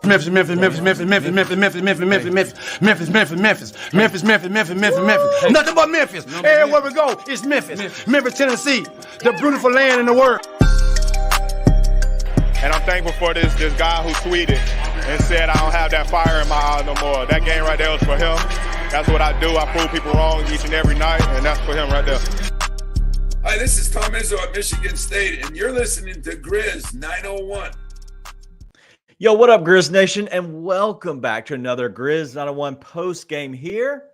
Memphis, Memphis, Memphis, Memphis, Memphis, Memphis, Memphis, Memphis, Memphis, Memphis, Memphis, Memphis, Memphis, Memphis, Memphis, Memphis, Memphis, Memphis. Nothing but Memphis. Everywhere we go, it's Memphis. Memphis, Tennessee, the beautiful land in the world. And I'm thankful for this guy who tweeted and said, I don't have that fire in my eye no more. That game right there was for him. That's what I do. I prove people wrong each and every night, and that's for him right there. Hi, this is Tom Izzo at Michigan State, and you're listening to Grizz 901. Yo, what up, Grizz Nation, and welcome back to another Grizz 901 post-game here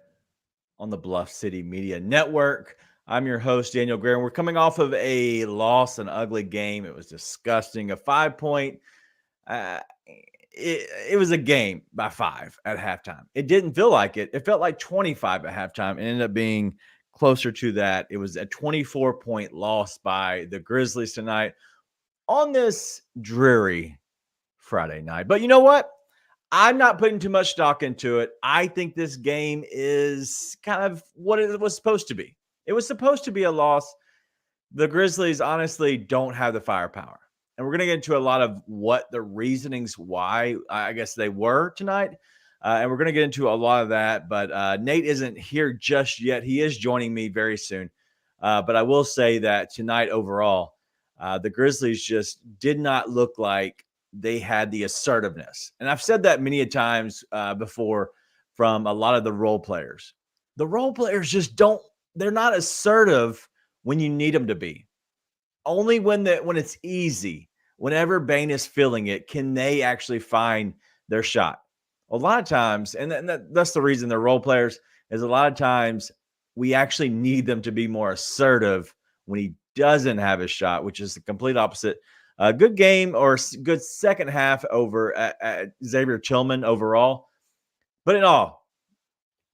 on the Bluff City Media Network. I'm your host, Daniel Greer, and we're coming off of a loss, an ugly game. It was disgusting. A 5-point, it was a game by 5 at halftime. It didn't feel like it. It felt like 25 at halftime. It ended up being closer to that. It was a 24-point loss by the Grizzlies tonight on this dreary Friday night. But you know what? I'm not putting too much stock into it. I think this game is kind of what it was supposed to be. It was supposed to be a loss. The Grizzlies honestly don't have the firepower. And we're going to get into a lot of what the reasonings why I guess they were tonight. And we're going to get into a lot of that. But Nate isn't here just yet. He is joining me very soon. But I will say that tonight overall, the Grizzlies just did not look like they had the assertiveness. And I've said that many a times before from a lot of the role players. The role players just they're not assertive when you need them to be. Only when it's easy, whenever Bane is feeling it, can they actually find their shot. A lot of times, and that's the reason they're role players, is a lot of times we actually need them to be more assertive when he doesn't have his shot, which is the complete opposite. A good game or good second half over at Xavier Tillman overall. But in all,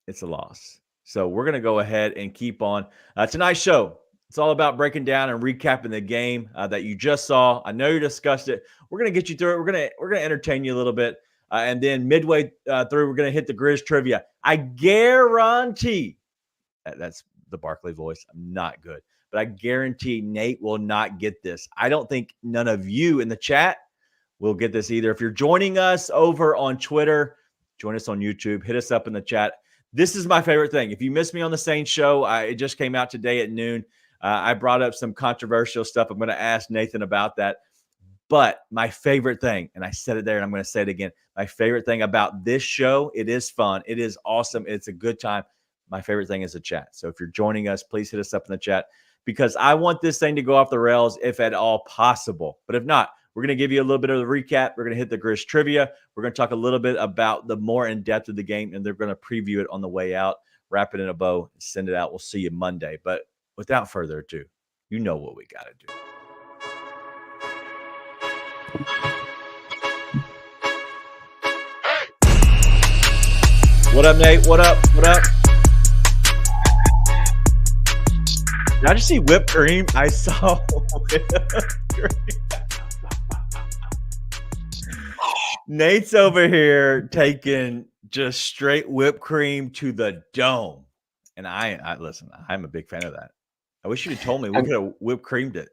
it's a loss. So we're going to go ahead and keep on. Tonight's show, it's all about breaking down and recapping the game that you just saw. I know you discussed it. We're going to get you through it. We're going to entertain you a little bit. And then midway through, we're going to hit the Grizz trivia. I guarantee, that's the Barkley voice. I'm not good. But I guarantee Nate will not get this. I don't think none of you in the chat will get this either. If you're joining us over on Twitter, join us on YouTube, hit us up in the chat. This is my favorite thing. If you missed me on the same show, it just came out today at noon. I brought up some controversial stuff. I'm going to ask Nathan about that. But my favorite thing, and I said it there and I'm going to say it again, my favorite thing about this show, it is fun. It is awesome. It's a good time. My favorite thing is the chat. So if you're joining us, please hit us up in the chat, because I want this thing to go off the rails if at all possible. But if not, we're going to give you a little bit of the recap. We're going to hit the Grizz trivia. We're going to talk a little bit about the more in-depth of the game, and they're going to preview it on the way out, wrap it in a bow, and send it out. We'll see you Monday. But without further ado, you know what we got to do. What up, Nate? What up? What up? Did I just see whipped cream? I saw whipped cream. Nate's over here taking just straight whipped cream to the dome. And I listen, I'm a big fan of that. I wish you had told me we could have whipped creamed it.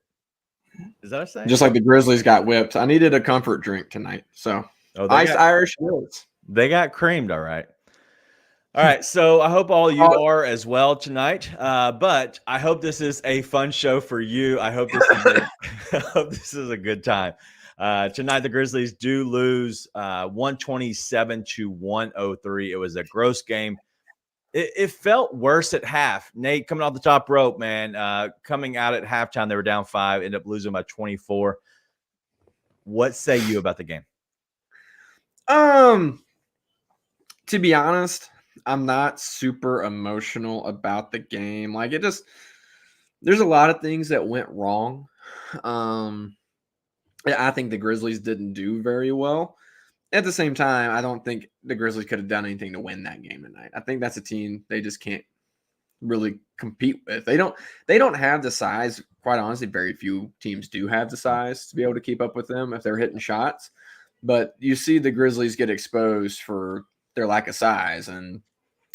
Is that a saying? Just like the Grizzlies got whipped. I needed a comfort drink tonight. So Irish Woods. They got creamed, all right. All right, so I hope all you are as well tonight. But I hope this is a fun show for you. I hope this is a good time. Tonight, the Grizzlies do lose 127-103. It was a gross game. It felt worse at half. Nate, coming off the top rope, man, coming out at halftime, they were down 5, ended up losing by 24. What say you about the game? To be honest, I'm not super emotional about the game. Like, there's a lot of things that went wrong. I think the Grizzlies didn't do very well. At the same time, I don't think the Grizzlies could have done anything to win that game tonight. I think that's a team they just can't really compete with. They don't have the size. Quite honestly, very few teams do have the size to be able to keep up with them if they're hitting shots. But you see the Grizzlies get exposed for their lack of size. And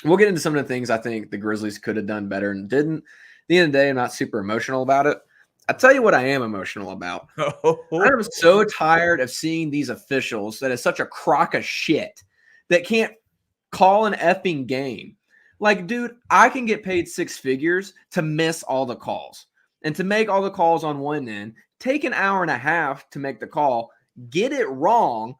we'll get into some of the things I think the Grizzlies could have done better and didn't. At the end of the day, I'm not super emotional about it. I tell you what I am emotional about. I am so tired of seeing these officials that is such a crock of shit that can't call an effing game. Like, dude, I can get paid six figures to miss all the calls and to make all the calls on one end, take an hour and a half to make the call, get it wrong,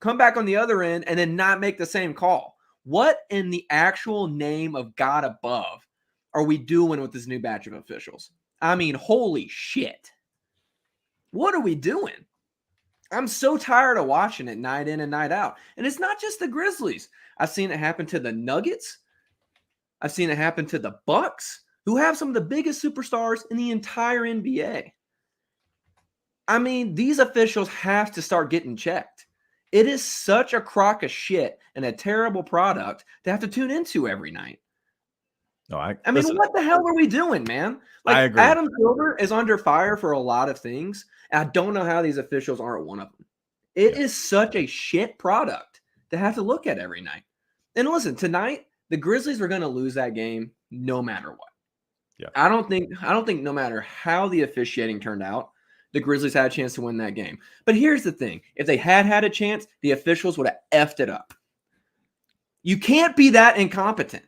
come back on the other end, and then not make the same call. What in the actual name of God above are we doing with this new batch of officials? I mean, holy shit. What are we doing? I'm so tired of watching it night in and night out. And it's not just the Grizzlies. I've seen it happen to the Nuggets. I've seen it happen to the Bucks, who have some of the biggest superstars in the entire NBA. I mean, these officials have to start getting checked. It is such a crock of shit and a terrible product to have to tune into every night. No, I mean, listen, what the hell are we doing, man? Like, I agree. Adam Silver is under fire for a lot of things, and I don't know how these officials aren't one of them. It is such a shit product to have to look at every night. And listen, tonight, the Grizzlies were going to lose that game no matter what. Yeah. I don't think no matter how the officiating turned out, the Grizzlies had a chance to win that game. But here's the thing. If they had a chance, the officials would have effed it up. You can't be that incompetent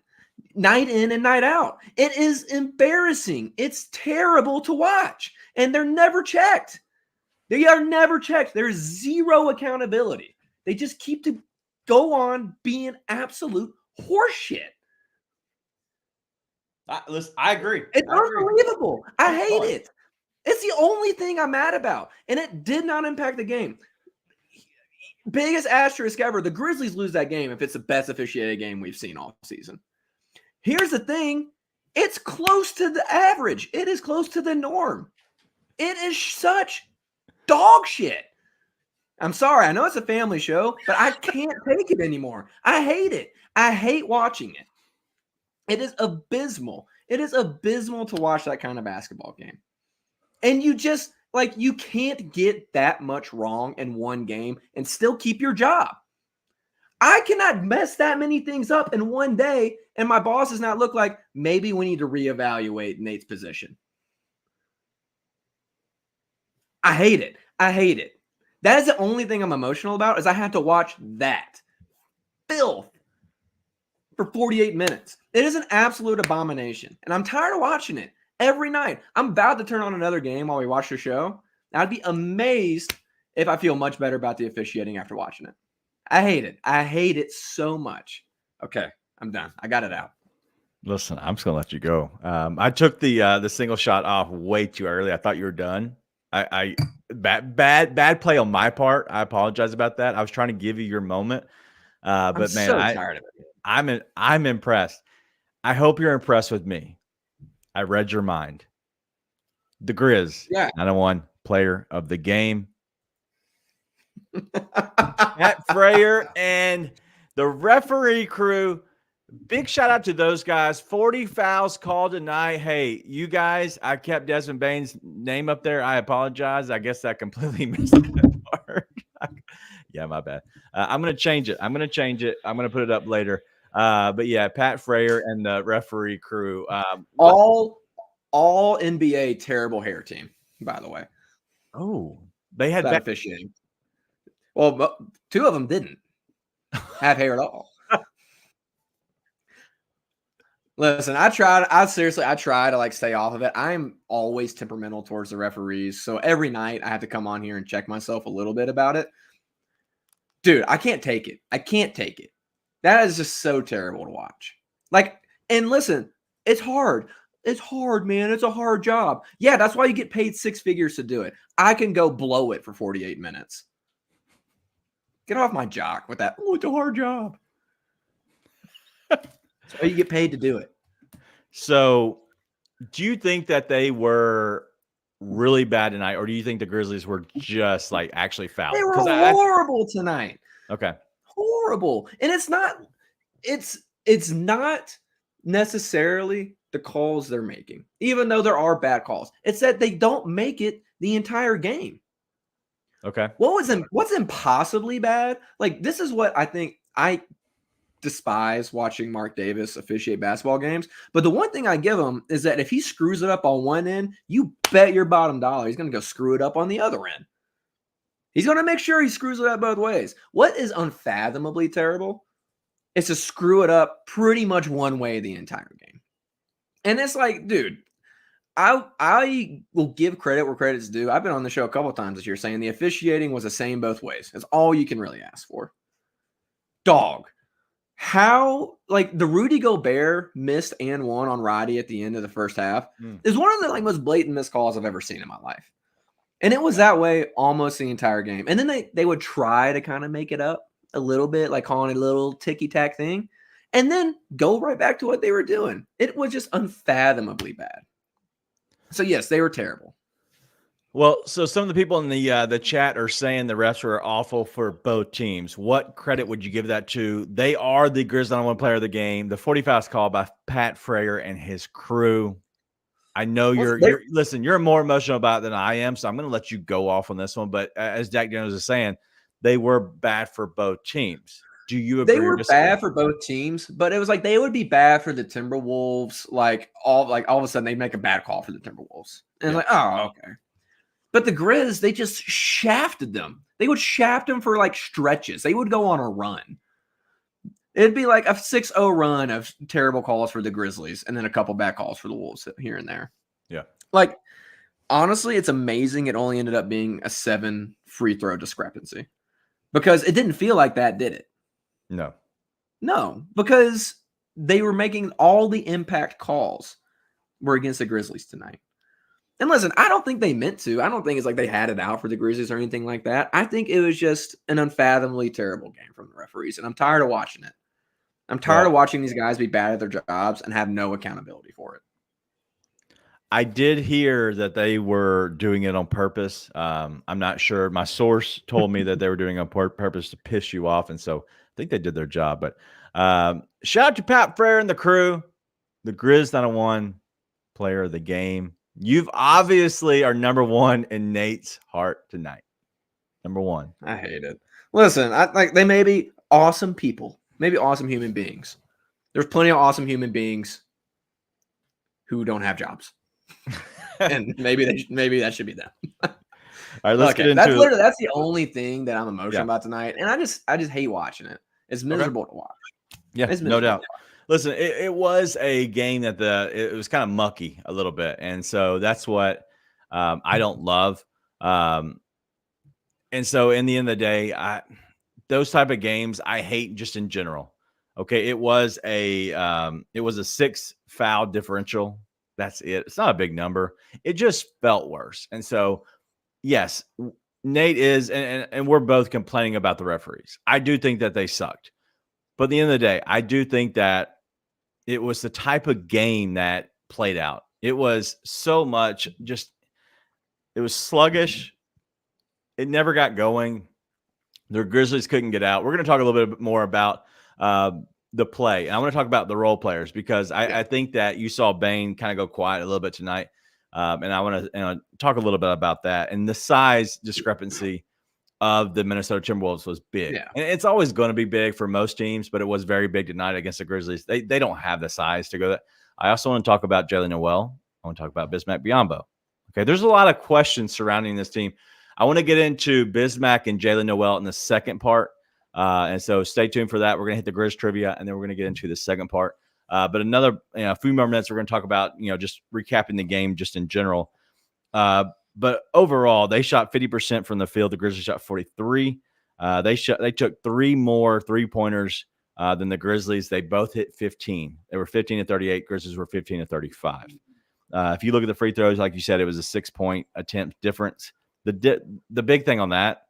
night in and night out. It is embarrassing. It's terrible to watch. And they're never checked. They are never checked. There's zero accountability. They just keep to go on being absolute horseshit. Listen, I agree. It's unbelievable. I hate it. It's the only thing I'm mad about. And it did not impact the game. Biggest asterisk ever. The Grizzlies lose that game if it's the best officiated game we've seen all season. Here's the thing. It's close to the average. It is close to the norm. It is such dog shit. I'm sorry. I know it's a family show, but I can't take it anymore. I hate it. I hate watching it. It is abysmal. It is abysmal to watch that kind of basketball game. And you just, like, you can't get that much wrong in one game and still keep your job. I cannot mess that many things up in one day, and my boss does not look like, maybe we need to reevaluate Nate's position. I hate it. I hate it. That is the only thing I'm emotional about, is I have to watch that filth for 48 minutes. It is an absolute abomination, and I'm tired of watching it every night. I'm about to turn on another game while we watch the show. I'd be amazed if I feel much better about the officiating after watching it. I hate it. I hate it so much. Okay, I'm done. I got it out. Listen, I'm just gonna let you go. I took the single shot off way too early. I thought you were done. I bad play on my part. I apologize about that. I was trying to give you your moment, but I'm man, so tired of it. I'm impressed. I hope you're impressed with me. I read your mind. The Grizz, 901 player of the game. Pat Frayer and the referee crew. Big shout out to those guys. 40 fouls called tonight. Hey, you guys, I kept Desmond Bane's name up there. I apologize. I guess I completely missed that part. Yeah, my bad. I'm going to change it. I'm going to put it up later. But yeah, Pat Frayer and the referee crew. All NBA terrible hair team, by the way. Oh, they had bad officiating. Well, two of them didn't have hair at all. Listen, I try to like stay off of it. I'm always temperamental towards the referees. So every night I have to come on here and check myself a little bit about it. Dude, I can't take it. I can't take it. That is just so terrible to watch. Like, and listen, it's hard. It's hard, man. It's a hard job. Yeah, that's why you get paid six figures to do it. I can go blow it for 48 minutes. Get off my jock with that. Oh, it's a hard job. So you get paid to do it. So do you think that they were really bad tonight, or do you think the Grizzlies were just like actually foul? They were horrible tonight. Okay. Horrible. And it's not necessarily the calls they're making, even though there are bad calls. It's that they don't make it the entire game. Okay. What's impossibly bad? Like, this is what I think despise watching Mark Davis officiate basketball games. But the one thing I give him is that if he screws it up on one end, you bet your bottom dollar he's going to go screw it up on the other end. He's going to make sure he screws it up both ways. What is unfathomably terrible is to screw it up pretty much one way the entire game. And it's like, dude, I will give credit where credit's due. I've been on the show a couple of times this year saying the officiating was the same both ways. That's all you can really ask for. Dog. How, like, the Rudy Gobert missed and won on Roddy at the end of the first half is one of the most blatant missed calls I've ever seen in my life. And it was that way almost the entire game. And then they would try to kind of make it up a little bit, like calling it a little ticky-tack thing, and then go right back to what they were doing. It was just unfathomably bad. So, yes, they were terrible. Well, so some of the people in the chat are saying the refs were awful for both teams. What credit would you give that to? They are the Grizzlies #1 player of the game. The 45th call by Pat Frayer and his crew. I know you're more emotional about it than I am, so I'm going to let you go off on this one. But as Dak Jones is saying, they were bad for both teams. Do you agree? They were bad for both teams, but it was like they would be bad for the Timberwolves. All of a sudden they make a bad call for the Timberwolves, and it's like, oh, okay. But the Grizz, they just shafted them. They would shaft them for like stretches. They would go on a run. It'd be like a 6-0 run of terrible calls for the Grizzlies and then a couple bad calls for the Wolves here and there. Yeah. Like, honestly, it's amazing it only ended up being a 7 free throw discrepancy because it didn't feel like that, did it? No, because they were making all the impact calls were against the Grizzlies tonight. And listen, I don't think they meant to. I don't think it's like they had it out for the Grizzlies or anything like that. I think it was just an unfathomably terrible game from the referees, and I'm tired of watching it. I'm tired of watching these guys be bad at their jobs and have no accountability for it. I did hear that they were doing it on purpose. I'm not sure. My source told me that they were doing it on purpose to piss you off, and so I think they did their job. But shout out to Pat Frayer and the crew, the Grizz #1 player of the game. You've obviously are number one in Nate's heart tonight. Number one. I hate it. Listen, they may be awesome people, maybe awesome human beings. There's plenty of awesome human beings who don't have jobs, and maybe that should be them. All right, let's get into it. That's the only thing that I'm emotional about tonight, and I just hate watching it. It's miserable to watch. Yeah, no doubt. Listen, it was a game that it was kind of mucky a little bit, and so that's what I don't love. And so, in the end of the day, those type of games I hate just in general. Okay, it was a 6 foul differential. That's it. It's not a big number. It just felt worse, and so yes, Nate is, and we're both complaining about the referees. I do think that they sucked. But at the end of the day, I do think that it was the type of game that played out. It was so much it was sluggish. It never got going. The Grizzlies couldn't get out. We're going to talk a little bit more about the play. And I want to talk about the role players because I think that you saw Bane kind of go quiet a little bit tonight. And I want to talk a little bit about that. And the size discrepancy of the Minnesota Timberwolves was big. Yeah. And it's always going to be big for most teams, but it was very big tonight against the Grizzlies. They don't have the size to go that. I also want to talk about Jalen Noel. I want to talk about Bismack Biyombo. Okay, there's a lot of questions surrounding this team. I want to get into Bismack and Jalen Noel in the second part. And so stay tuned for that. We're going to hit the Grizz trivia, and then we're going to get into the second part. But another a few more minutes, we're going to talk about, just recapping the game just in general. But overall, they shot 50% from the field. The Grizzlies shot 43. They took 3 more 3-pointers than the Grizzlies. They both hit 15. They were 15-38. Grizzlies were 15-35. If you look at the free throws, like you said, it was a 6-point attempt difference. The big thing on that,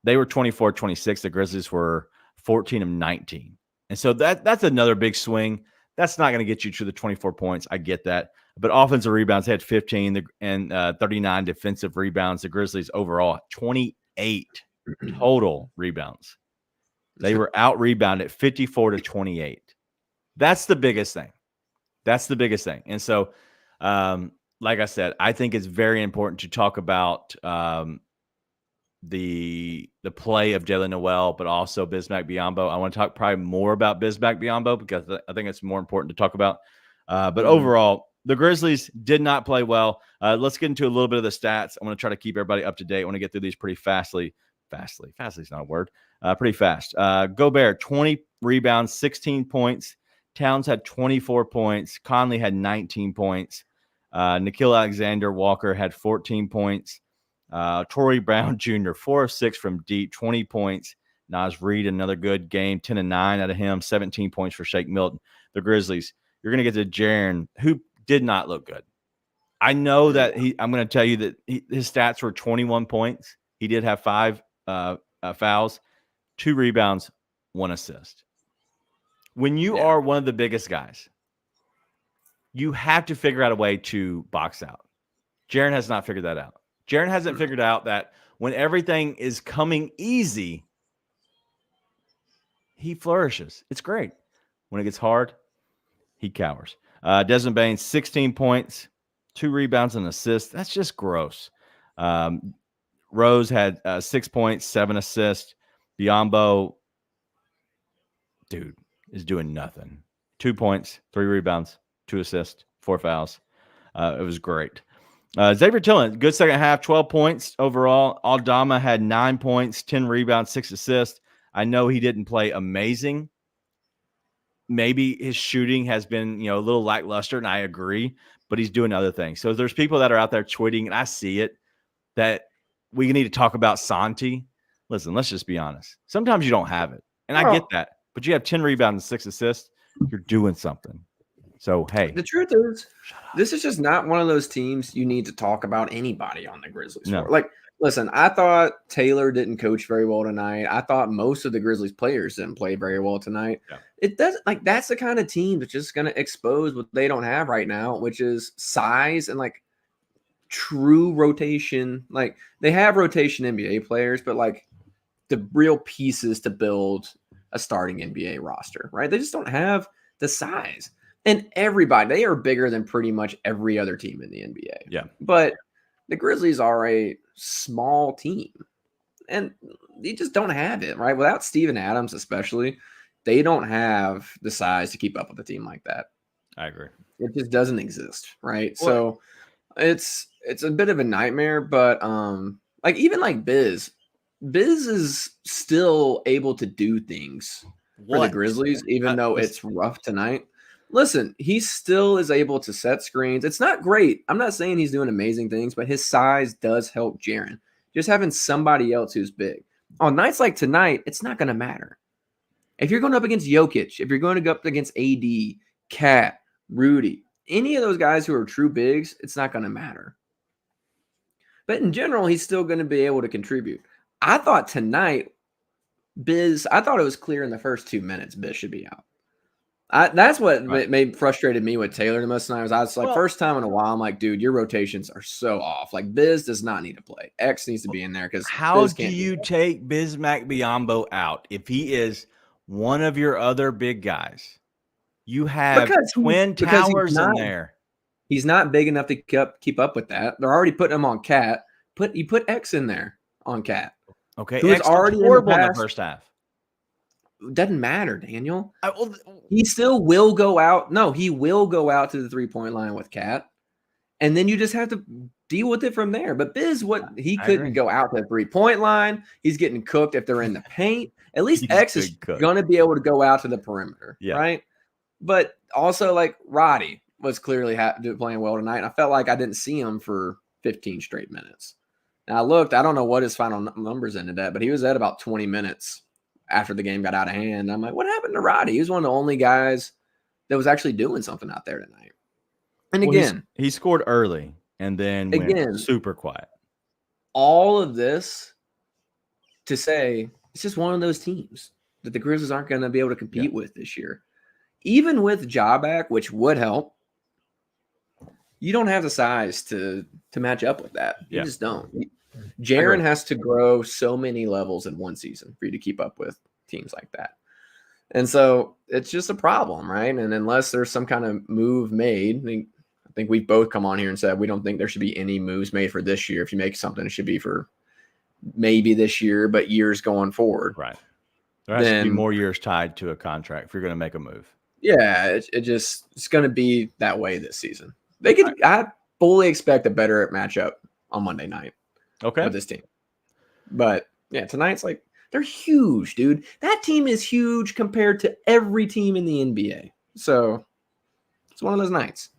they were 24-26. The Grizzlies were 14 of 19. And so that's another big swing. That's not going to get you to the 24 points. I get that. But offensive rebounds, they had 15 and 39 defensive rebounds. The Grizzlies overall, 28 total rebounds. They were out-rebounded 54-28. That's the biggest thing. And so, like I said, I think it's very important to talk about the play of Jalen Noel, but also Bismack Biyombo. I want to talk probably more about Bismack Biyombo because I think it's more important to talk about. But overall, the Grizzlies did not play well. Let's get into a little bit of the stats. I want to try to keep everybody up to date. I want to get through these pretty fastly. Fastly is not a word. Pretty fast. Gobert, 20 rebounds, 16 points. Towns had 24 points. Conley had 19 points. Nickeil Alexander-Walker had 14 points. Torrey Brown Jr., 4 of 6 from deep, 20 points. Naz Reid, another good game, 10 of 9 out of him, 17 points for Shake Milton. The Grizzlies, you're going to get to Jaren, who did not look good. I know that I'm going to tell you that his stats were 21 points. He did have 5 fouls, 2 rebounds, 1 assist. When you are one of the biggest guys, you have to figure out a way to box out. Jaren has not figured that out. Jaren hasn't figured out that when everything is coming easy, he flourishes. It's great. When it gets hard, he cowers. Desmond Bain, 16 points, 2 rebounds and assists. That's just gross. Rose had 6 points, 7 assists. Biyombo, dude, is doing nothing. 2 points, 3 rebounds, 2 assists, 4 fouls. It was great. Xavier Tillman, good second half, 12 points overall. Aldama had 9 points, 10 rebounds, 6 assists. I know he didn't play amazing. Maybe his shooting has been, a little lackluster, and I agree, but he's doing other things. So there's people that are out there tweeting, and I see it, that we need to talk about Santi. Listen, let's just be honest. Sometimes you don't have it, and I get that, but you have 10 rebounds and 6 assists. You're doing something. So, hey. The truth is, this is just not one of those teams you need to talk about anybody on the Grizzlies for. Like, listen, I thought Taylor didn't coach very well tonight. I thought most of the Grizzlies players didn't play very well tonight. Yeah. It doesn't that's the kind of team that's just going to expose what they don't have right now, which is size and true rotation. Like, they have rotation NBA players, but the real pieces to build a starting NBA roster, right? They just don't have the size. And they are bigger than pretty much every other team in the NBA. Yeah. But the Grizzlies are a small team, and they just don't have it, right? Without Steven Adams, especially, they don't have the size to keep up with a team like that. I agree. It just doesn't exist, right? Well, so it's a bit of a nightmare, but even Biz is still able to do things for the Grizzlies, even though it's rough tonight. Listen, he still is able to set screens. It's not great. I'm not saying he's doing amazing things, but his size does help Jaren. Just having somebody else who's big. On nights like tonight, it's not going to matter. If you're going up against Jokic, if you're going to go up against AD, Cat, Rudy, any of those guys who are true bigs, it's not going to matter. But in general, he's still going to be able to contribute. I thought tonight, I thought it was clear in the first 2 minutes Biz should be out. That's what frustrated me with Taylor the most tonight. I was first time in a while, I'm like, dude, your rotations are so off. Biz does not need to play. X needs to be in there because how do you take Bismack Biyombo out if he is one of your other big guys? You have Twin Towers in there. He's not big enough to keep up with that. They're already putting him on Cat. You put X in there on Cat. Okay, who was already horrible in the first half. Doesn't matter, Daniel. He still will go out. No, he will go out to the 3-point line with Cat, and then you just have to deal with it from there. But Biz, he couldn't go out to the 3-point line. He's getting cooked if they're in the paint. At least X is going to be able to go out to the perimeter, right? But also, Roddy was clearly playing well tonight, and I felt like I didn't see him for 15 straight minutes. Now, I don't know what his final numbers ended at, but he was at about 20 minutes after the game got out of hand. I'm like, what happened to Roddy? He was one of the only guys that was actually doing something out there tonight. And again, he scored early and then went super quiet. All of this to say it's just one of those teams that the Grizzlies aren't going to be able to compete with this year. Even with Ja back, which would help, you don't have the size to match up with that. You just don't. Jaren has to grow so many levels in one season for you to keep up with teams like that. And so it's just a problem, right? And unless there's some kind of move made, I think we've both come on here and said we don't think there should be any moves made for this year. If you make something, it should be for maybe this year, but years going forward. Right. There has to be more years tied to a contract if you're going to make a move. Yeah, it's going to be that way this season. I fully expect a better matchup on Monday night. Okay. With this team. But yeah, tonight's like, they're huge, dude. That team is huge compared to every team in the NBA. So it's one of those nights.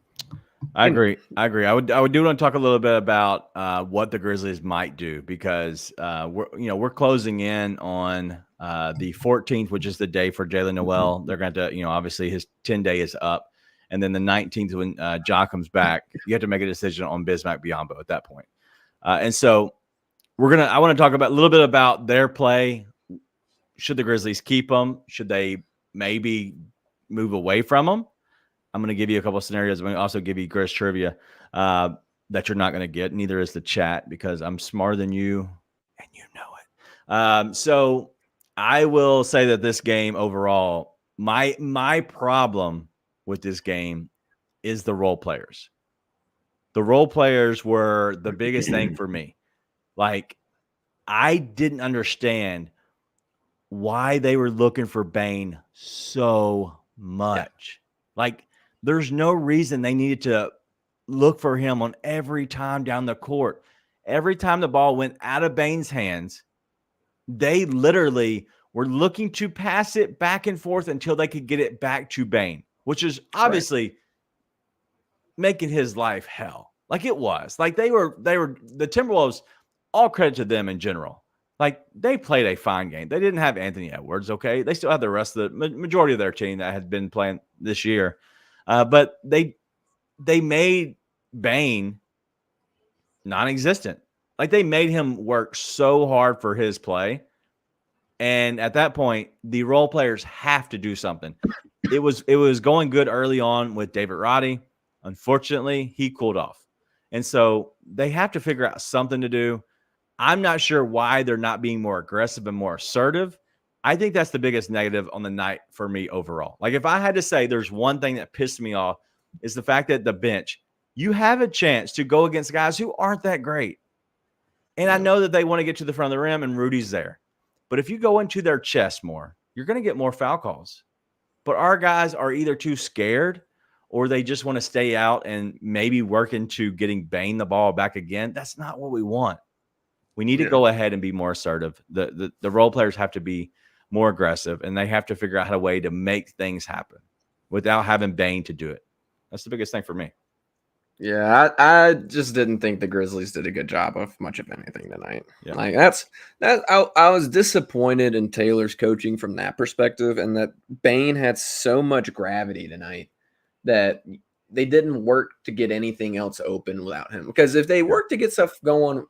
I agree. I would do want to talk a little bit about what the Grizzlies might do, because we're closing in on the 14th, which is the day for Jalen Noel. They're going to, obviously his 10-day is up, and then the 19th when Ja comes back, you have to make a decision on Bismack Biyombo at that point. And so I want to talk about a little bit about their play. Should the Grizzlies keep them? Should they maybe move away from them? I'm going to give you a couple of scenarios. I'm going to also give you Grizz trivia that you're not going to get. Neither is the chat, because I'm smarter than you and you know it. So I will say that this game overall, my problem with this game is the role players. The role players were the biggest thing for me. Like, I didn't understand why they were looking for Bane so much. Yeah. Like, there's no reason they needed to look for him on every time down the court. Every time the ball went out of Bane's hands, they literally were looking to pass it back and forth until they could get it back to Bane, which is obviously making his life hell. Like it was. Like they were the Timberwolves, all credit to them in general. Like, they played a fine game. They didn't have Anthony Edwards, okay? They still had the rest of the majority of their team that had been playing this year. But they made Bane non-existent. Like, they made him work so hard for his play. And at that point, the role players have to do something. It was going good early on with David Roddy. Unfortunately, he cooled off. And so they have to figure out something to do. I'm not sure why they're not being more aggressive and more assertive. I think that's the biggest negative on the night for me overall. Like, if I had to say there's one thing that pissed me off, is the fact that the bench, you have a chance to go against guys who aren't that great. And I know that they want to get to the front of the rim and Rudy's there. But if you go into their chest more, you're going to get more foul calls. But our guys are either too scared or they just want to stay out and maybe work into getting Bane the ball back again. That's not what we want. We need to go ahead and be more assertive. The role players have to be more aggressive, and they have to figure out a way to make things happen without having Bane to do it. That's the biggest thing for me. Yeah, I just didn't think the Grizzlies did a good job of much of anything tonight. Yeah. Like I was disappointed in Taylor's coaching from that perspective, and that Bane had so much gravity tonight that they didn't work to get anything else open without him. Because if they worked to get stuff going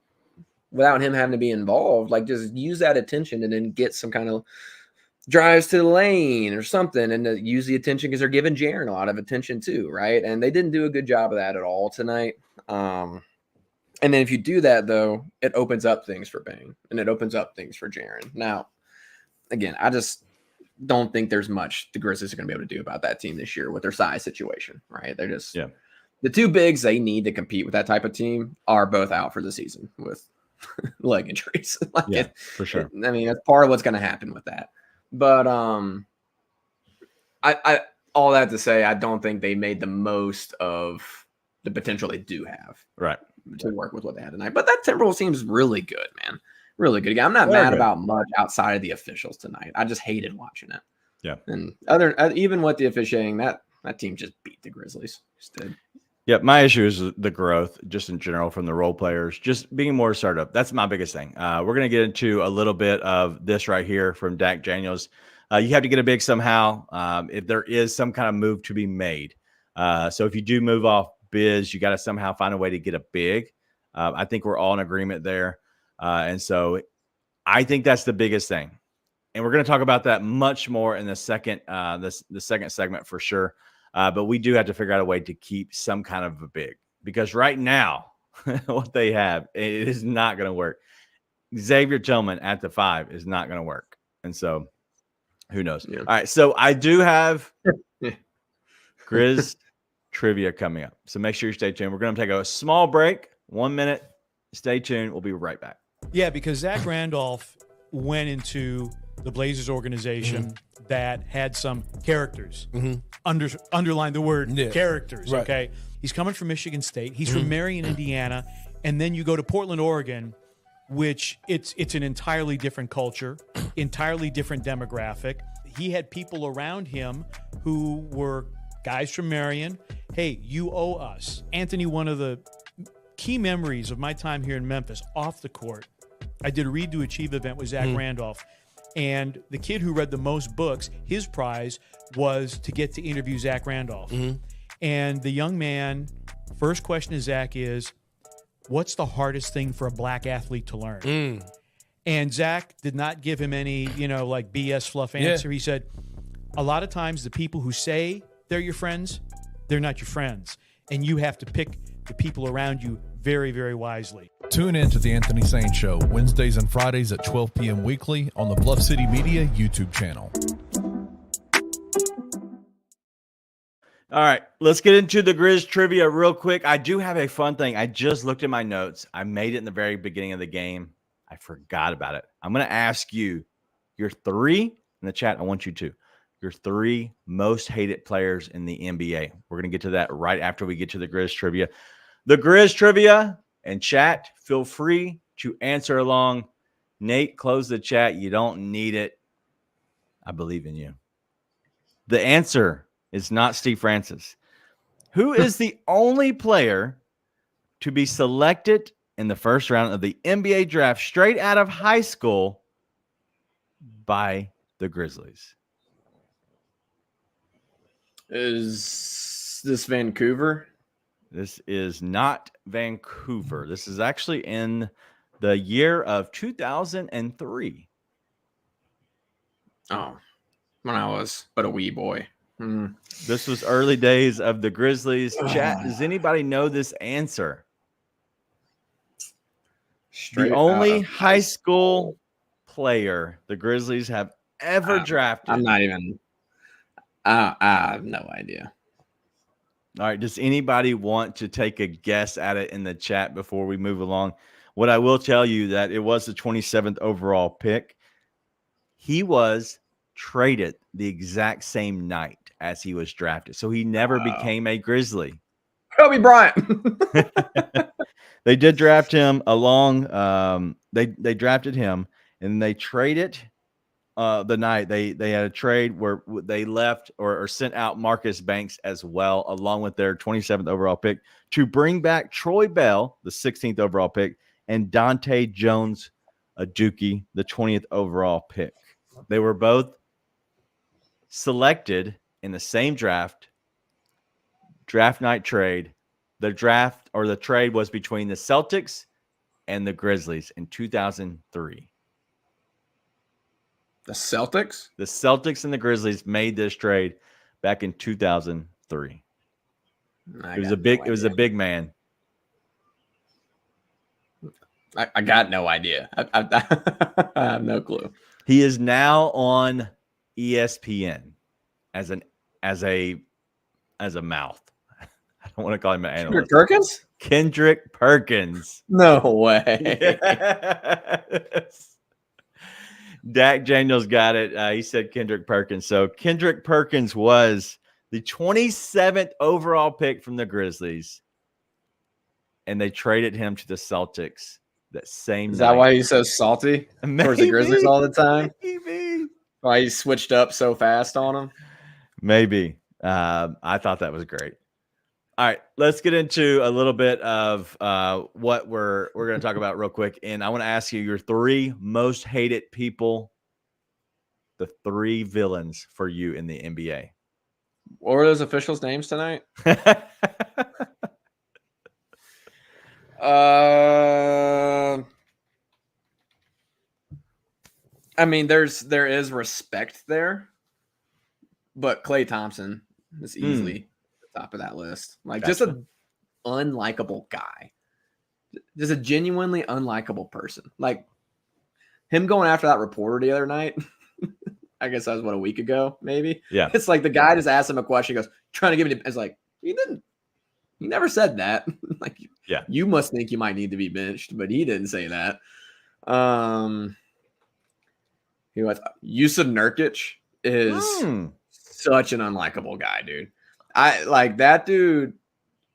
without him having to be involved, like, just use that attention and then get some kind of drives to the lane or something, and use the attention, because they're giving Jaren a lot of attention too, right? And they didn't do a good job of that at all tonight. And then if you do that, though, it opens up things for Bane, and it opens up things for Jaren. Now, again, I just don't think there's much the Grizzlies are going to be able to do about that team this year with their size situation, right? They're just the two bigs they need to compete with that type of team are both out for the season with leg injuries. For sure. I mean, that's part of what's going to happen with that. But I all that to say, I don't think they made the most of the potential they do have, right, to work with what they had tonight. But that Timberwolves seems really good, man. Really good. I'm not mad about much outside of the officials tonight. I just hated watching it. Yeah. And even with the officiating, that team just beat the Grizzlies. Just did. Yeah, my issue is the growth just in general from the role players, just being more startup. That's my biggest thing. We're going to get into a little bit of this right here from Dak Daniels. You have to get a big somehow if there is some kind of move to be made. So if you do move off Biz, you got to somehow find a way to get a big. I think we're all in agreement there. And so I think that's the biggest thing. And we're going to talk about that much more in the second the second segment for sure. But we do have to figure out a way to keep some kind of a big, because right now what they have, it is not going to work. Xavier Tillman at the 5 is not going to work. And so who knows? Yeah. All right. So I do have Grizz trivia coming up. So make sure you stay tuned. We're going to take a small break, 1 minute. Stay tuned. We'll be right back. Yeah, because Zach Randolph went into the Blazers organization that had some characters. Underline the word characters, Right. okay? He's coming from Michigan State. He's from Marion, Indiana. And then you go to Portland, Oregon, which it's an entirely different culture, entirely different demographic. He had people around him who were guys from Marion. Hey, you owe us. Anthony, one of the key memories of my time here in Memphis off the court, I did a Read to Achieve event with Zach Randolph. And the kid who read the most books, his prize was to get to interview Zach Randolph. And the young man, first question to Zach is, what's the hardest thing for a black athlete to learn? And Zach did not give him any, like BS fluff answer. He said, a lot of times the people who say they're your friends, they're not your friends. And you have to pick the people around you very, very wisely. Tune in to The Anthony Sane Show, Wednesdays and Fridays at 12 p.m. weekly on the Bluff City Media YouTube channel. All right, let's get into the Grizz trivia real quick. I do have a fun thing. I just looked at my notes. I made it in the very beginning of the game. I forgot about it. I'm going to ask you your three in the chat. I want you to. Your three most hated players in the NBA. We're going to get to that right after we get to the Grizz trivia. The Grizz trivia and chat, feel free to answer along. Nate, close the chat. You don't need it. I believe in you. The answer is not Steve Francis. Who is the only player to be selected in the first round of the NBA draft straight out of high school by the Grizzlies? Is this Vancouver? This is not Vancouver. This is actually in the year of 2003. Oh, when I was but a wee boy. This was early days of the Grizzlies. Chat, does anybody know this answer? Straight the out only of high school player the Grizzlies have ever drafted. I'm not even. I have no idea. All right. Does anybody want to take a guess at it in the chat before we move along? What I will tell you that it was the 27th overall pick. He was traded the exact same night as he was drafted. So he never became a Grizzly. Kobe Bryant. They did draft him along. They drafted him and they traded the night they had a trade where they left or sent out Marcus Banks as well, along with their 27th overall pick to bring back Troy Bell, the 16th overall pick, and Dante Jones Aduki, the 20th overall pick. They were both selected in the same draft night trade. The trade was between the Celtics and the Grizzlies in 2003. The Celtics? The Celtics and the Grizzlies made this trade back in 2003. It was a big man. I got no idea. I have no clue. He is now on ESPN as a mouth. I don't want to call him an analyst. Kendrick Perkins. No way. Yes. Dak Daniels got it. He said Kendrick Perkins. So Kendrick Perkins was the 27th overall pick from the Grizzlies, and they traded him to the Celtics that same night. Is that why he's so salty towards the Grizzlies all the time? Maybe. Why he switched up so fast on them? Maybe. I thought that was great. All right, let's get into a little bit of what we're going to talk about real quick. And I want to ask you your three most hated people, the three villains for you in the NBA. What were those officials' names tonight? I mean, there is respect there, but Klay Thompson is easily top of that list. Like, just an unlikable guy. Just a genuinely unlikable person. Like, him going after that reporter the other night, I guess that was, a week ago, maybe? Yeah. It's like the guy just asked him a question, he goes, trying to give me, it's like, he never said that. Like, yeah, you must think you might need to be benched, but he didn't say that. He was Yusuf Nurkic is such an unlikable guy, dude. I like that dude.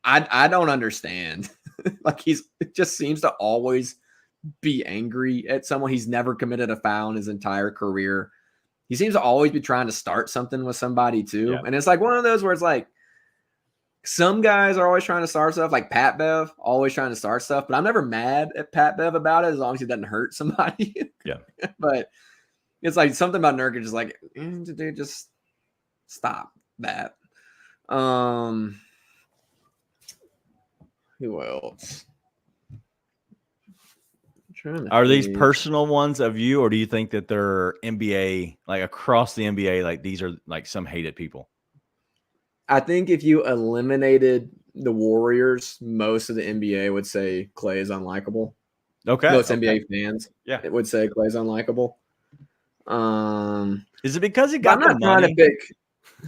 I don't understand. Like it just seems to always be angry at someone. He's never committed a foul in his entire career. He seems to always be trying to start something with somebody too. Yeah. And it's like one of those where it's like some guys are always trying to start stuff, like Pat Bev, always trying to start stuff. But I'm never mad at Pat Bev about it as long as he doesn't hurt somebody. Yeah. But it's like something about Nurkic is like, dude, just stop that. Who else? Are these personal ones of you, or do you think that they're NBA, like across the NBA, like these are like some hated people? I think if you eliminated the Warriors, most of the NBA would say Klay is unlikable. Okay. Most NBA fans would say Klay is unlikable. Is it because he got the money? Trying to pick,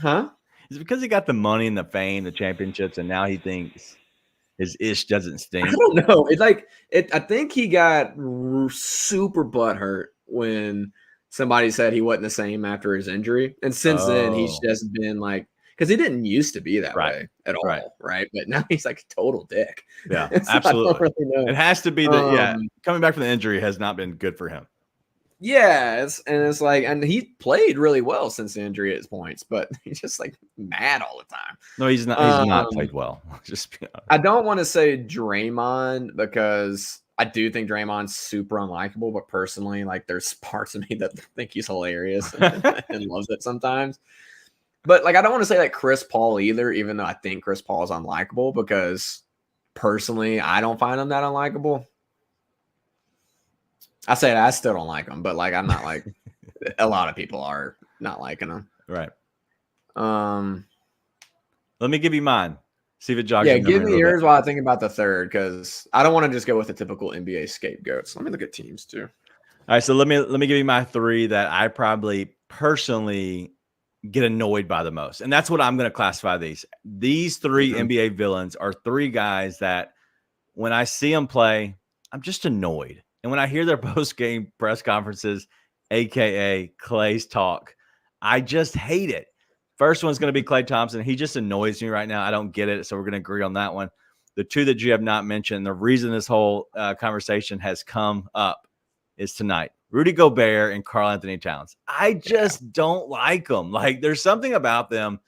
huh? Is it because he got the money and the fame, the championships, and now he thinks his ish doesn't stink? I don't know. It's like I think he got super butthurt when somebody said he wasn't the same after his injury, and since then he's just been like, because he didn't used to be that way at all, right? But now he's like a total dick. Yeah, so absolutely. Really it has to be that. Coming back from the injury has not been good for him. Yeah, it's like, and he played really well since the injury at his points, but he's just like mad all the time. No, he's not. He's not played well. Just I don't want to say Draymond because I do think Draymond's super unlikable, but personally, like there's parts of me that think he's hilarious and loves it sometimes. But like I don't want to say like Chris Paul either, even though I think Chris Paul is unlikable because personally I don't find him that unlikable. I say I still don't like him, but like I'm not like a lot of people are not liking him. Right. Let me give you mine. See if it jogs. Yeah, give me yours while I think about the third, because I don't want to just go with the typical NBA scapegoats. Let me look at teams too. All right, so let me give you my three that I probably personally get annoyed by the most, and that's what I'm going to classify these. These three NBA villains are three guys that when I see them play, I'm just annoyed. And when I hear their post-game press conferences, a.k.a. Klay's talk, I just hate it. First one's going to be Klay Thompson. He just annoys me right now. I don't get it, so we're going to agree on that one. The two that you have not mentioned, the reason this whole conversation has come up is tonight. Rudy Gobert and Karl Anthony Towns. I just don't like them. Like, there's something about them.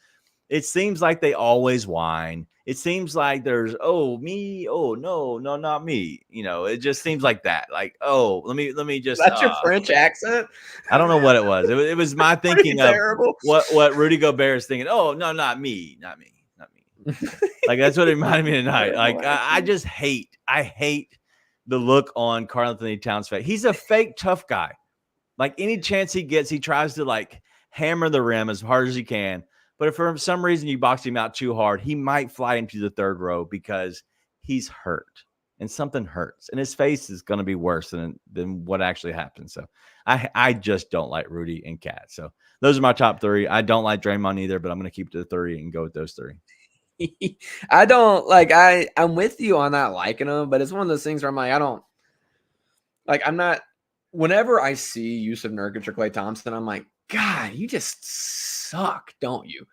It seems like they always whine. It seems like there's, me, no, not me. You know, it just seems like that. Like, let me just. That's your French accent? I don't know what it was. It was my thinking of what Rudy Gobert is thinking. Oh, no, not me. Like, that's what it reminded me tonight. Like, I hate the look on Karl Anthony Towns' face. He's a fake tough guy. Like, any chance he gets, he tries to, like, hammer the rim as hard as he can. But if for some reason you box him out too hard, he might fly into the third row because he's hurt and something hurts. And his face is going to be worse than what actually happened. So I just don't like Rudy and Cat. So those are my top three. I don't like Draymond either, but I'm going to keep it to three and go with those three. I don't like I'm with you on not liking them, but it's one of those things where I'm like, I'm not whenever I see Yusuf Nurkic or Klay Thompson, I'm like, God, you just suck, don't you?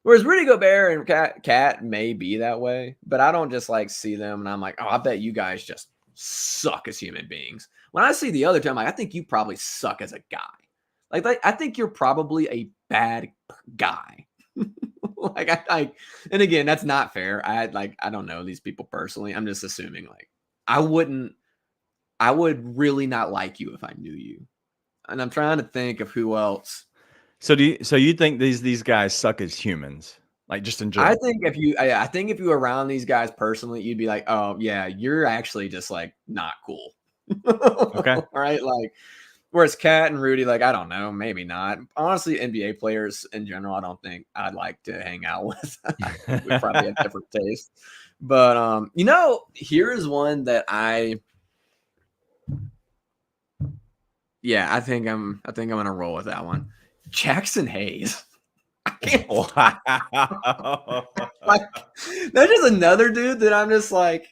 Whereas Rudy Gobert and Cat may be that way, but I don't just like see them and I'm like, I bet you guys just suck as human beings. When I see the other two, I'm like, I think you probably suck as a guy. Like I think you're probably a bad guy. And again, that's not fair. I don't know these people personally. I'm just assuming I would really not like you if I knew you. And I'm trying to think of who else. So you think these guys suck as humans? Like just in general? I think if you were around these guys personally, you'd be like, oh yeah, you're actually just like not cool. Okay. All right. Like, whereas Cat and Rudy, like, I don't know, maybe not. Honestly, NBA players in general, I don't think I'd like to hang out with. We probably have different tastes. But here's one that I think I'm gonna roll with that one. Jackson Hayes. Wow. Like, that's just another dude that I'm just like,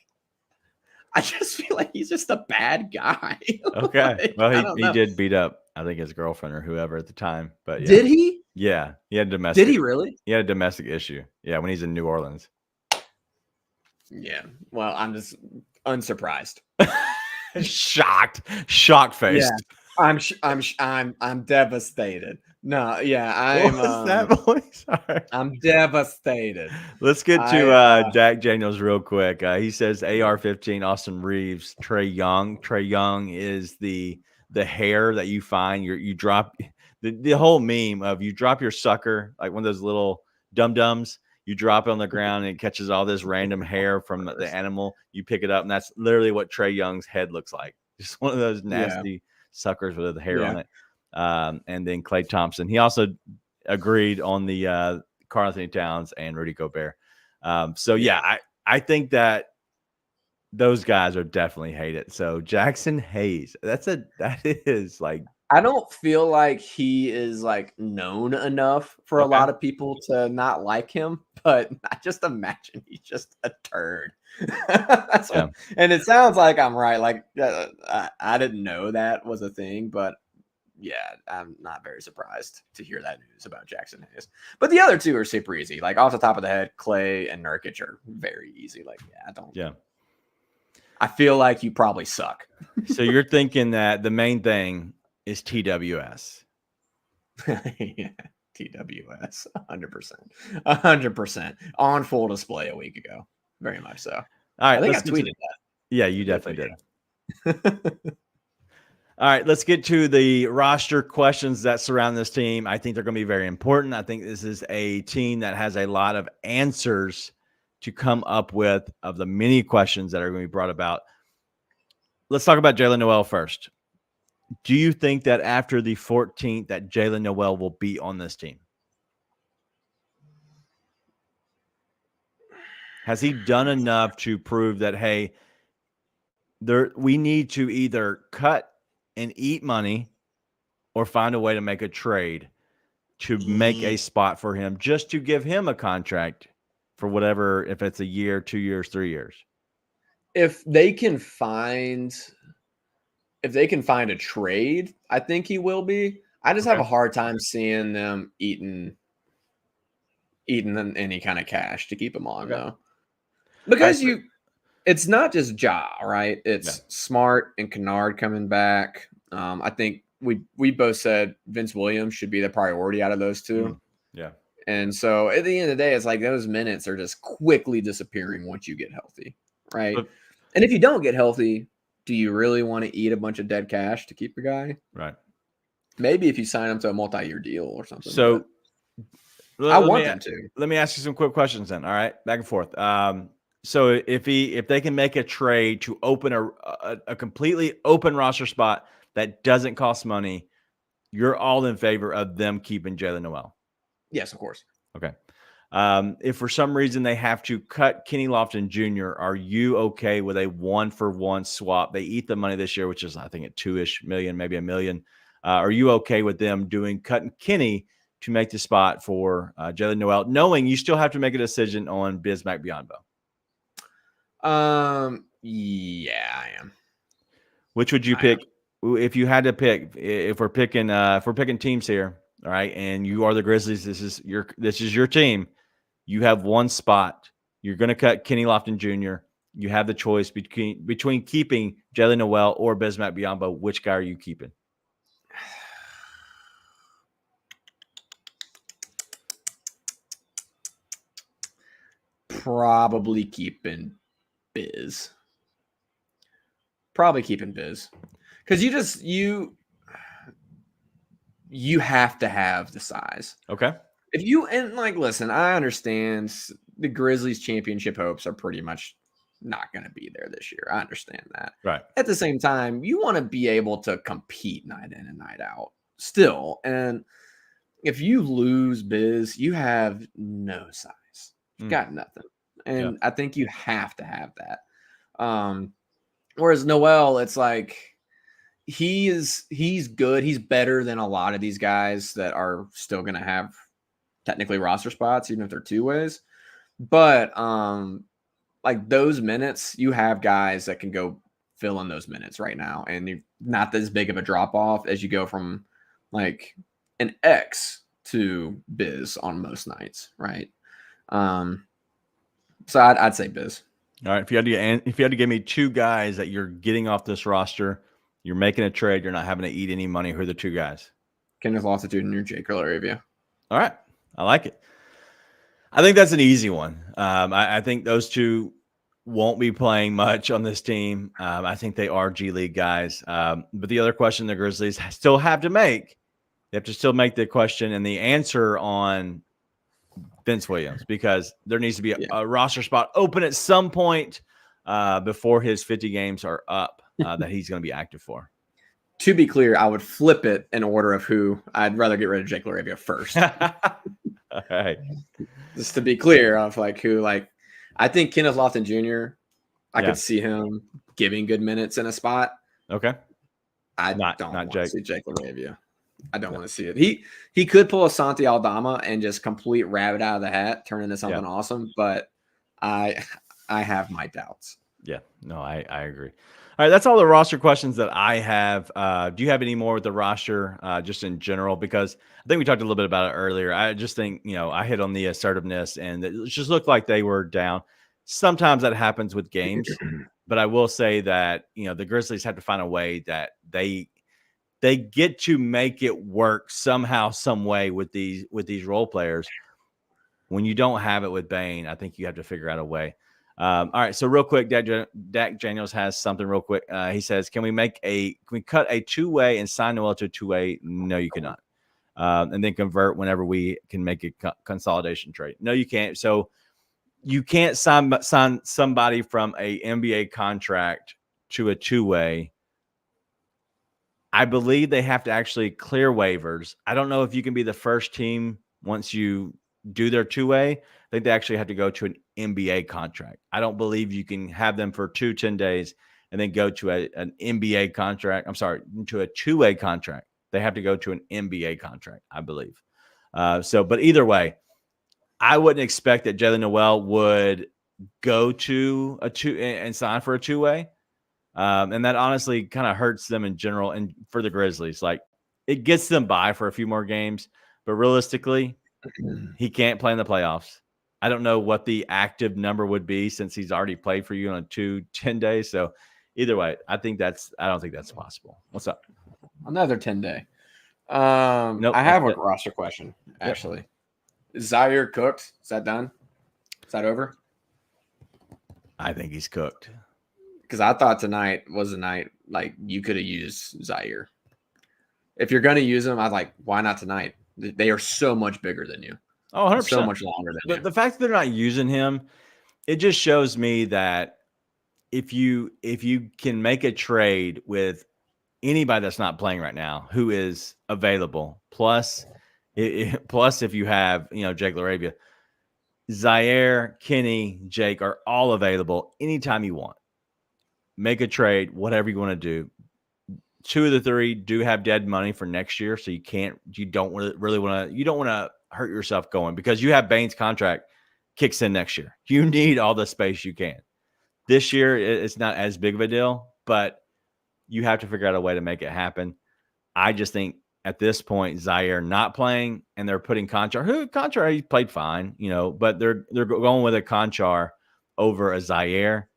I just feel like he's just a bad guy. Okay. Like, I don't Well, he know. did beat up, I think, his girlfriend or whoever at the time. But yeah. Did he? Yeah. He had domestic. Did he really? He had a domestic issue. Yeah, when he's in New Orleans. Yeah. Well, I'm just unsurprised. Shocked faced. Yeah. I'm devastated. No, yeah, What was that voice? Sorry. I'm devastated. Let's get to Jack Daniels real quick. He says AR-15, Austin Reeves, Trey Young. Trey Young is the hair that you find. You drop the whole meme of you drop your sucker, like one of those little dum-dums. You drop it on the ground and it catches all this random hair from the animal. You pick it up, and that's literally what Trey Young's head looks like. Just one of those nasty suckers with the hair on it. And then Klay Thompson. He also agreed on the Karl Anthony Towns and Rudy Gobert. I think that those guys are definitely hated. So Jackson Hayes, that is like, I don't feel like he is like known enough for a lot of people to not like him, but I just imagine he's just a turd. That's what, and it sounds like I'm right. Like I didn't know that was a thing, but yeah, I'm not very surprised to hear that news about Jackson Hayes. But the other two are super easy. Like off the top of the head, Klay and Nurkic are very easy. Like, I feel like you probably suck. So you're thinking that the main thing is TWS. Yeah, TWS, 100%. 100%. On full display a week ago. Very much so. All right. I think I tweeted that. Yeah, you definitely did. All right, let's get to the roster questions that surround this team. I think they're going to be very important. I think this is a team that has a lot of answers to come up with of the many questions that are going to be brought about. Let's talk about Jaylen Noel first. Do you think that after the 14th that Jaylen Noel will be on this team? Has he done enough to prove that, hey, we need to either cut and eat money or find a way to make a trade to make a spot for him, just to give him a contract for whatever, if it's a year, 2 years, 3 years? If they can find a trade, I think he will be. I just have a hard time seeing them eating any kind of cash to keep him on though. Because it's not just Ja, right? It's Smart and Kennard coming back. I think we both said Vince Williams should be the priority out of those two. Yeah. And so at the end of the day, it's like those minutes are just quickly disappearing once you get healthy, right? And if you don't get healthy, do you really want to eat a bunch of dead cash to keep your guy? Right. Maybe if you sign him to a multi-year deal or something. So I want them to. Let me ask you some quick questions then. All right, back and forth. So if they can make a trade to open a completely open roster spot that doesn't cost money, you're all in favor of them keeping Jaylen Noel? Yes, of course. Okay. If for some reason they have to cut Kenny Lofton Jr., are you okay with a 1-for-1 swap? They eat the money this year, which is, I think, at $2 million, maybe $1 million. Are you okay with them cutting Kenny to make the spot for Jaylen Noel, knowing you still have to make a decision on Bismack Biyombo? Yeah, I am. Which would you pick if you had to pick? If we're picking teams here, all right, and you are the Grizzlies, this is your team. You have one spot. You're going to cut Kenny Lofton Jr. You have the choice between keeping Jaylen Noel or Bismack Biyombo. Which guy are you keeping? Probably keeping Biz. Because you have to have the size. Okay. Listen, I understand the Grizzlies championship hopes are pretty much not going to be there this year. I understand that. Right. At the same time, you want to be able to compete night in and night out still. And if you lose Biz, you have no size. You've got nothing. And I think you have to have that. Whereas Noel, it's like he's good. He's better than a lot of these guys that are still going to have technically roster spots, even if they're two ways. But like those minutes, you have guys that can go fill in those minutes right now, and you're not as big of a drop off as you go from like an X to Biz on most nights, right? So I'd say Biz. All right, if you had to give me 2 guys that you're getting off this roster, you're making a trade, you're not having to eat any money, who are the 2 guys? Kenneth Longitude, Jake Laravia. All right, I like it. I think that's an easy one. I think those 2 won't be playing much on this team. I think they are G League guys. But the other question the Grizzlies still have to make, they have to still make the question and the answer on Vince Williams, because there needs to be a roster spot open at some point before his 50 games are up that he's going to be active for. To be clear, I would flip it in order of who I'd rather get rid of Jake Laravia first. All right. Just to be clear of like who, like, I think Kenneth Lofton Jr., I could see him giving good minutes in a spot. Okay. I don't want to see Jake Laravia. I don't want to see it. He could pull a Santi Aldama and just complete rabbit out of the hat, turn into something awesome, but I have my doubts. Yeah, no, I agree. All right, that's all the roster questions that I have. Do you have any more with the roster just in general? Because I think we talked a little bit about it earlier. I just think, I hit on the assertiveness, and it just looked like they were down. Sometimes that happens with games, but I will say that, the Grizzlies have to find a way that they get to make it work somehow, some way with these role players. When you don't have it with Bane, I think you have to figure out a way. All right, so real quick, Dak Daniels has something real quick. He says, can we cut a 2-way and sign Noel to a 2-way? No, you cannot. And then convert whenever we can make a consolidation trade. No, you can't. So you can't sign somebody from a NBA contract to a 2-way. I believe they have to actually clear waivers. I don't know if you can be the first team once you do their 2-way. I think they actually have to go to an NBA contract. I don't believe you can have them for 10 days and then go to an NBA contract. I'm sorry, to a 2-way contract. They have to go to an NBA contract, I believe. But either way, I wouldn't expect that Jalen Noel would go to a 2 and sign for a 2-way. And that honestly kind of hurts them in general. And for the Grizzlies, like, it gets them by for a few more games, but realistically, he can't play in the playoffs. I don't know what the active number would be since he's already played for you on 10 days. So either way, I don't think that's possible. What's up? Another 10-day. Nope, I have a roster question, actually. Yep. Is Zaire cooked? Is that done? Is that over? I think he's cooked. Because I thought tonight was a night like you could have used Zaire. If you're going to use him, I was like, why not tonight? They are so much bigger than you. Oh, 100%. So much longer than you. The fact that they're not using him, it just shows me that if you can make a trade with anybody that's not playing right now who is available, plus if you have, Jake Laravia, Zaire, Kenny, Jake are all available anytime you want. Make a trade, whatever you want to do. 2 of the 3 do have dead money for next year, so you don't want to hurt yourself going, because you have Bane's contract kicks in next year. You need all the space you can. This year, it's not as big of a deal, but you have to figure out a way to make it happen. I just think at this point, Zaire not playing, and they're putting Conchar, he played fine, but they're going with a Conchar over a Zaire.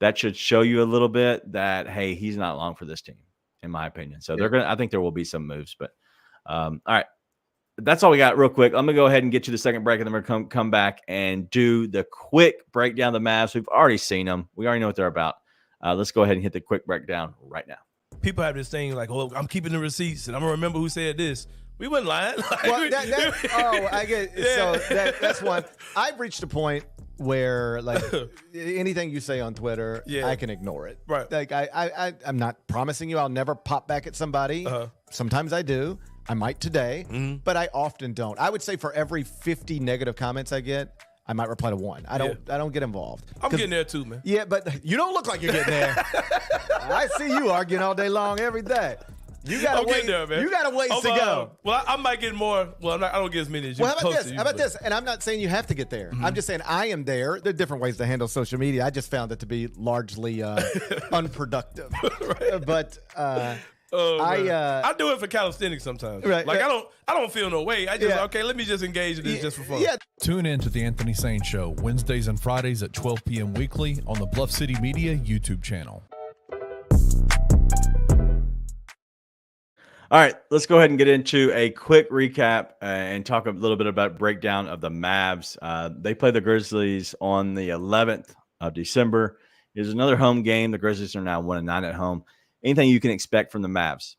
That should show you a little bit that, hey, he's not long for this team, in my opinion. So I think there will be some moves, but all right. That's all we got real quick. I'm going to go ahead and get to the second break, and then we're going to come back and do the quick breakdown of the Mavs. We've already seen them. We already know what they're about. Let's go ahead and hit the quick breakdown right now. People have this thing like, oh, I'm keeping the receipts, and I'm going to remember who said this. We wasn't lying. Well, I get so that's one. I've reached a point where, like, anything you say on Twitter, I can ignore it. Right. Like, I'm not promising you I'll never pop back at somebody. Sometimes I do. I might today, but I often don't. I would say for every 50 negative comments I get, I might reply to one. I don't get involved. I'm getting there too, man. Yeah, but you don't look like you're getting there. I see you arguing all day long every day. You gotta I'm wait. getting there, man. You got a ways to go. Well, I might get more. Well, I don't get as many as you. Well, how about this? And I'm not saying you have to get there. I'm just saying I am there. There are different ways to handle social media. I just found it to be largely unproductive. But I do it for calisthenics sometimes. Right, like right. I don't feel no way. I just let me just engage in this just for fun. Yeah. Tune in to The Anthony Sane Show Wednesdays and Fridays at 12 p.m. weekly on the Bluff City Media YouTube channel. All right, let's go ahead and get into a quick recap and talk a little bit about breakdown of the Mavs. They play the Grizzlies on the 11th of December. It's another home game. The Grizzlies are now 1-9 at home. Anything you can expect from the Mavs?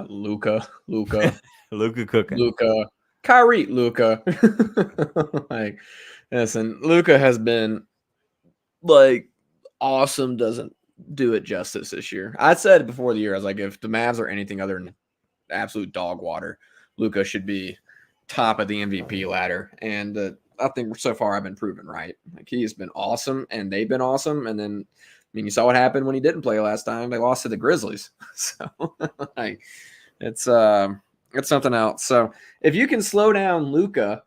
Luka, Luka cooking. Luka, Kyrie, Luka. Like, listen, Luka has been like awesome. Doesn't do it justice this year. I said before the year, I was like, if the Mavs are anything other than absolute dog water, Luka should be top of the MVP ladder. And I think so far I've been proven right. Like, he has been awesome, and they've been awesome. And then, I mean, you saw what happened when he didn't play last time. They lost to the Grizzlies. So like, it's something else. So if you can slow down Luka,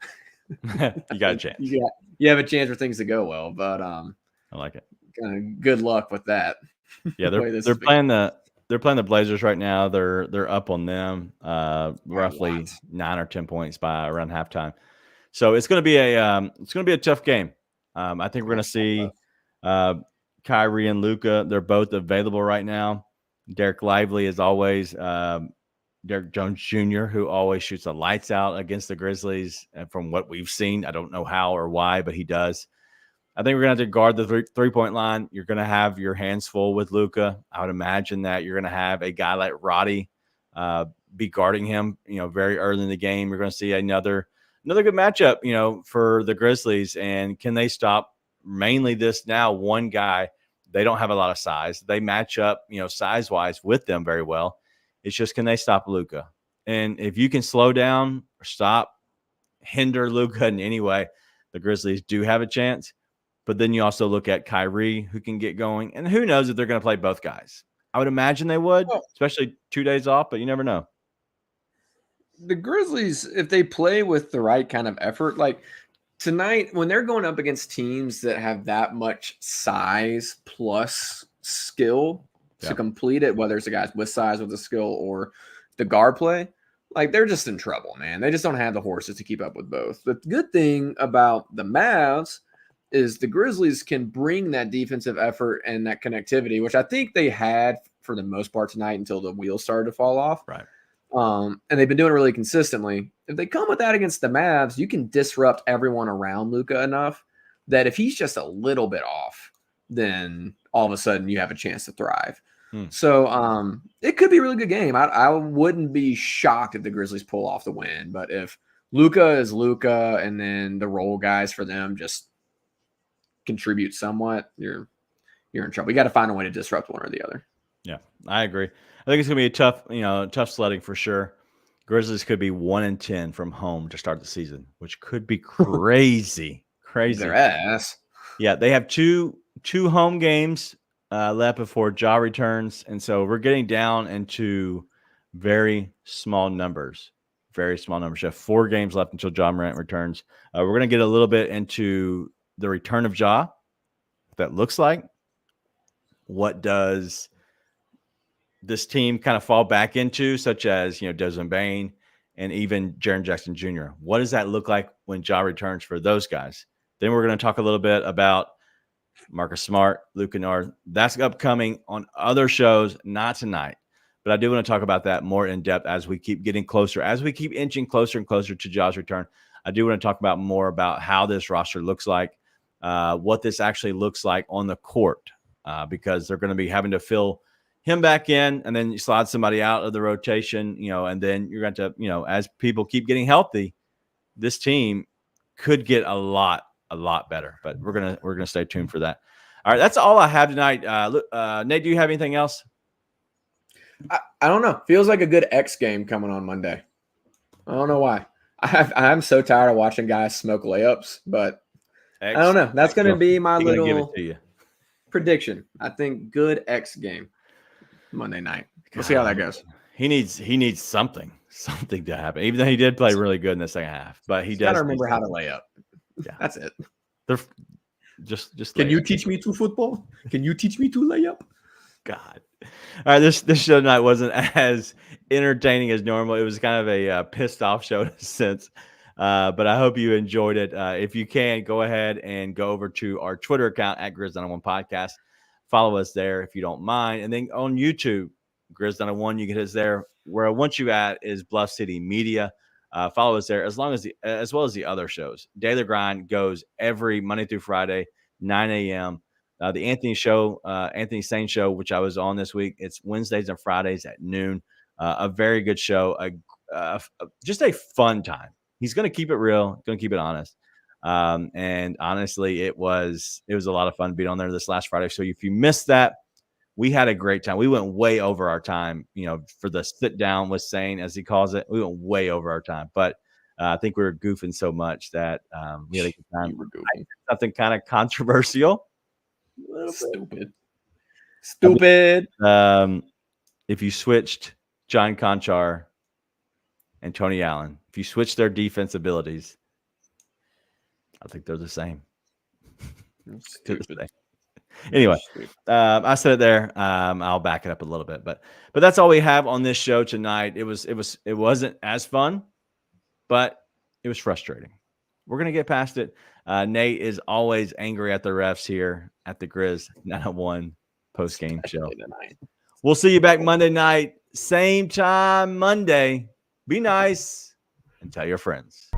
you got a chance. You have a chance for things to go well. But I like it. Good luck with that. Yeah, they're playing the Blazers right now. They're up on them roughly 9 or 10 points by around halftime. So it's going to be a tough game. I think we're going to see Kyrie and Luka. They're both available right now. Derek Lively is always Derek Jones Jr., who always shoots the lights out against the Grizzlies. And from what we've seen, I don't know how or why, but he does. I think we're going to have to guard the three-point line. You're going to have your hands full with Luka. I would imagine that you're going to have a guy like Roddy be guarding him, very early in the game. You're going to see another good matchup, for the Grizzlies. And can they stop mainly this now one guy? They don't have a lot of size. They match up, size-wise with them very well. It's just, can they stop Luka? And if you can slow down or stop, hinder Luka in any way, the Grizzlies do have a chance. But then you also look at Kyrie, who can get going. And who knows if they're going to play both guys. I would imagine they would, especially 2 days off, but you never know. The Grizzlies, if they play with the right kind of effort, like tonight, when they're going up against teams that have that much size plus skill to complete it, whether it's the guys with size with the skill or the guard play, like, they're just in trouble, man. They just don't have the horses to keep up with both. The good thing about the Mavs is the Grizzlies can bring that defensive effort and that connectivity, which I think they had for the most part tonight until the wheels started to fall off. Right. And they've been doing it really consistently. If they come with that against the Mavs, you can disrupt everyone around Luka enough that if he's just a little bit off, then all of a sudden you have a chance to thrive. So it could be a really good game. I wouldn't be shocked if the Grizzlies pull off the win. But if Luka is Luka and then the role guys for them just contribute somewhat, you're in trouble. You got to find a way to disrupt one or the other. Yeah, I agree. I think it's going to be tough sledding for sure. Grizzlies could be 1-10 from home to start the season, which could be crazy. Their ass. Yeah, they have two home games left before Ja returns, and so we're getting down into very small numbers. Very small numbers. You have 4 games left until Ja Morant returns. We're going to get a little bit into the return of Ja, what that looks like. What does this team kind of fall back into, such as, Desmond Bane and even Jaren Jackson Jr.? What does that look like when Ja returns for those guys? Then we're going to talk a little bit about Marcus Smart, Luke Kennard. That's upcoming on other shows, not tonight. But I do want to talk about that more in depth as we keep getting closer, as we keep inching closer and closer to Ja's return. I do want to talk about more about how this roster looks like, what this actually looks like on the court, because they're going to be having to fill him back in, and then you slide somebody out of the rotation, and then you're going to, as people keep getting healthy, this team could get a lot better. But we're gonna stay tuned for that. All right, that's all I have tonight. Nate, do you have anything else? I don't know. Feels like a good X game coming on Monday. I don't know why. I'm so tired of watching guys smoke layups, but I don't know. That's going to be my little prediction. I think good X game. Monday night. We'll see how that goes. He needs something to happen. Even though he did play really good in the second half, but he does gotta remember how to lay up. Yeah, that's it. They're just. Can you teach me to football? Can you teach me to lay up? God. All right, this show tonight wasn't as entertaining as normal. It was kind of a pissed off show in a sense, but I hope you enjoyed it. If you can, go ahead and go over to our Twitter account at Grizz91 Podcast. Follow us there if you don't mind, and then on YouTube. Grizz91, you can hit us there. Where I want you at is Bluff City Media. Follow us there as well as the other shows. Daily Grind goes every Monday through Friday, 9 a.m. The Anthony Sane Show, which I was on this week, it's Wednesdays and Fridays at noon. A very good show, just a fun time. He's going to keep it real, going to keep it honest. And honestly, it was a lot of fun to be on there this last Friday. So if you missed that, we had a great time. We went way over our time, for the sit down with Sane, as he calls it. We went way over our time, but I think we were goofing so much that we had a good time. Something kind of controversial. Stupid. If you switched John Conchar and Tony Allen, if you switched their defense abilities, I think they're the same. Anyway, I said it there. I'll back it up a little bit, but that's all we have on this show tonight. It wasn't as fun, but it was frustrating. We're gonna get past it. Nate is always angry at the refs here at the Grizz 901 post-game show. We'll see you back Monday night, same time Monday. Be nice and tell your friends.